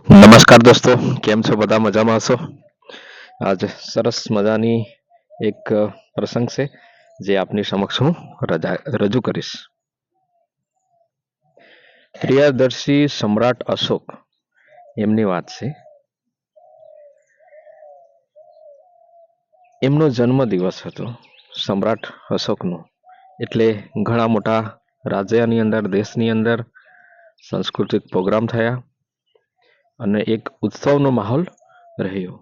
નમસ્કાર દોસ્તો, કેમ છો? બધા મજામાં હશો? આજ સરસ મજાની એક પ્રસંગ છે જે આપની સમક્ષ હું રજૂ કરીશ. પ્રિયદર્શી સમ્રાટ અશોક એમની વાત છે. એમનો જન્મ દિવસ હતો સમ્રાટ અશોકનો. એટલે ઘણા મોટા રાજ્યની અંદર, દેશની અંદર સાંસ્કૃતિક પ્રોગ્રામ થયા અને એક ઉત્સવનો માહોલ રહ્યો.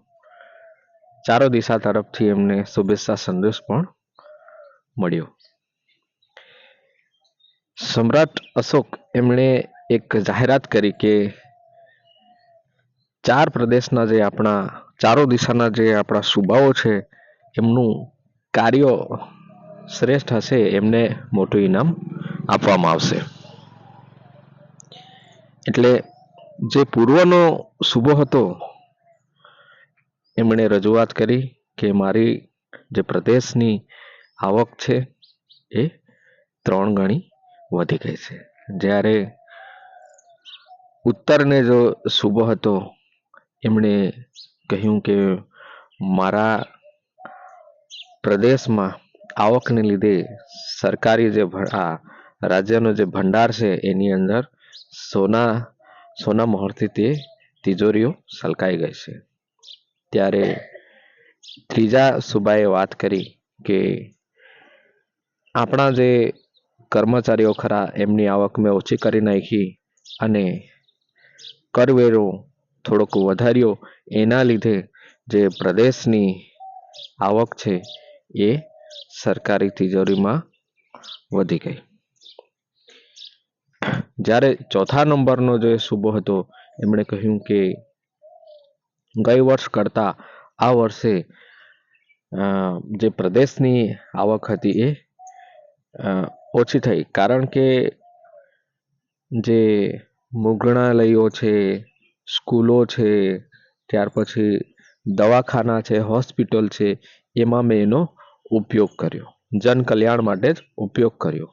ચારો દિશા તરફથી એમને શુભેચ્છા સંદેશ પણ મળ્યો. સમ્રાટ અશોક એમણે એક જાહેરાત કરી કે ચાર પ્રદેશના જે આપણા ચારો દિશાના જે આપણા સુબાઓ છે એમનું કાર્ય શ્રેષ્ઠ હશે એમને મોટું ઇનામ આપવામાં આવશે. એટલે જે પૂર્વનો સૂબો હતો એમણે રજૂઆત કરી કે મારી જે પ્રદેશની આવક છે એ 3 ગણી વધી ગઈ છે. જ્યારે ઉત્તરને જો સૂબો હતો એમણે કહ્યું કે મારા પ્રદેશમાં આવકને લીધે સરકારી જે રાજ્યનો જે ભંડાર છે એની અંદર સોના મહોરથી તે તિજોરીઓ સલકાઈ ગઈ છે. ત્યારે ત્રીજા સુબાએ વાત કરી કે આપણા જે કર્મચારીઓ ખરા એમની આવક મેં ઓછી કરી નાખી અને કરવેરો થોડોક વધાર્યો, એના લીધે જે પ્રદેશની આવક છે એ સરકારી તિજોરીમાં વધી ગઈ. જ્યારે ચોથા નંબરનો જે સૂબો હતો એમણે કહ્યું કે ગઈ વર્ષ કરતા આ વર્ષે જે પ્રદેશની આવક હતી એ ઓછી થઈ. કારણ કે જે મુગણાલયો છે, સ્કૂલો છે, ત્યાર પછી દવાખાના છે, હોસ્પિટલ છે, એમાં મેં એનો ઉપયોગ કર્યો, જન કલ્યાણ માટે જ ઉપયોગ કર્યો.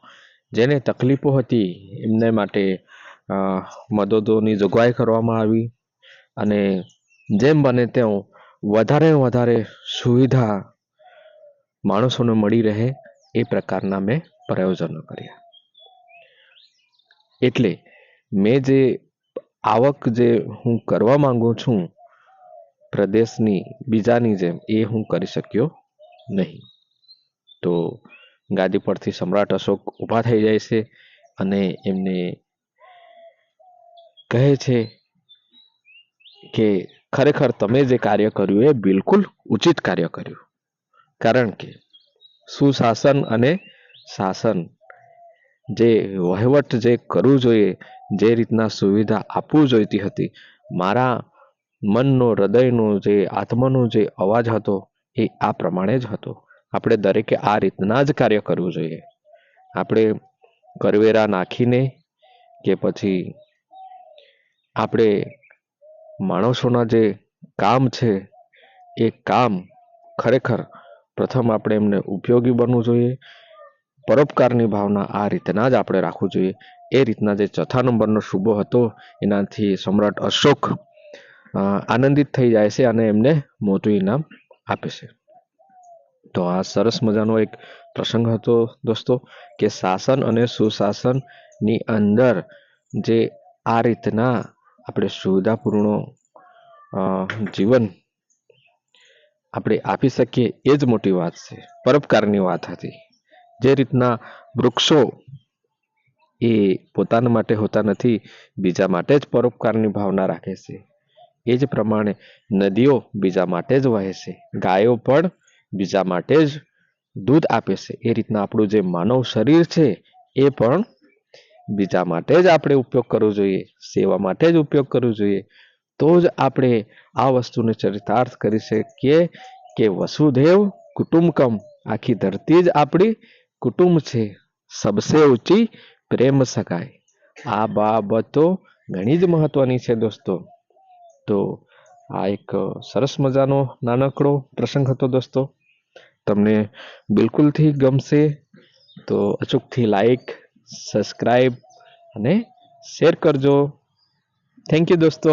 જેને તકલીફો હતી એમને માટે મદદોની જોગવાઈ કરવામાં આવી અને જેમ બને તેમ વધારે સુવિધા માણસોને મળી રહે એ પ્રકારના મેં પ્રયોજનો કર્યા. એટલે મેં જે આવક જે હું કરવા માંગુ છું પ્રદેશની બીજાની જેમ એ હું કરી શક્યો નહીં. તો ગાદી પરથી સમ્રાટ અશોક ઊભા થઈ જાય છે અને એમને કહે છે કે ખરેખર તમે જે કાર્ય કર્યું એ બિલકુલ ઉચિત કાર્ય કર્યું. કારણ કે સુશાસન અને શાસન જે વહીવટ જે કરવું જોઈએ, જે રીતના સુવિધા આપવું જોઈતી હતી, મારા મનનો, હૃદયનો, જે આત્માનો જે અવાજ હતો એ આ પ્રમાણે જ હતો. આપણે દરેકે આ રીતના જ કાર્ય કરવું જોઈએ. આપણે કરવેરા નાખીને કે પછી આપણે માણસોના જે કામ છે એ કામ ખરેખર પ્રથમ આપણે એમને ઉપયોગી બનવું જોઈએ. પરોપકારની ભાવના આ રીતના જ આપણે રાખવું જોઈએ. એ રીતના જે ચોથા નંબરનો સૂબો હતો એનાથી સમ્રાટ અશોક આનંદિત થઈ જાય છે અને એમને મોટું ઇનામ આપે છે. તો આ સરસ મજાનો એક પ્રસંગ હતો દોસ્તો, કે શાસન અને સુશાસનની અંદર જે આ રીતના આપણે સુવિધાપૂર્ણ જીવન આપણે આપી શકીએ એ જ મોટી વાત છે, પરોપકારની વાત હતી. જે રીતના વૃક્ષો એ પોતાના માટે હોતા નથી, બીજા માટે જ પરોપકારની ભાવના રાખે છે. એ જ પ્રમાણે નદીઓ બીજા માટે જ વહે છે, ગાયો પણ બીજા માટે જ દૂધ આપે છે. એ રીતના આપણું જે માનવ શરીર છે એ પણ બીજા માટે જ આપણે ઉપયોગ કરવો જોઈએ, સેવા માટે જ ઉપયોગ કરવો જોઈએ. તો જ આપણે આ વસ્તુને ચરિતાર્થ કરી શકીએ કે વસુધૈવ કુટુંબકમ, આખી ધરતી જ આપણી કુટુંબ છે, સબસે ઊંચી પ્રેમ સગાઈ. આ બાબતો ઘણી જ મહત્વની છે દોસ્તો. તો આ એક સરસ મજાનો નાનકડો પ્રસંગ હતો દોસ્તો. તમને બિલકુલથી ગમશે તો અચૂકથી લાઈક, સબસ્ક્રાઈબ અને શેર કરજો. થેન્ક યુ દોસ્તો.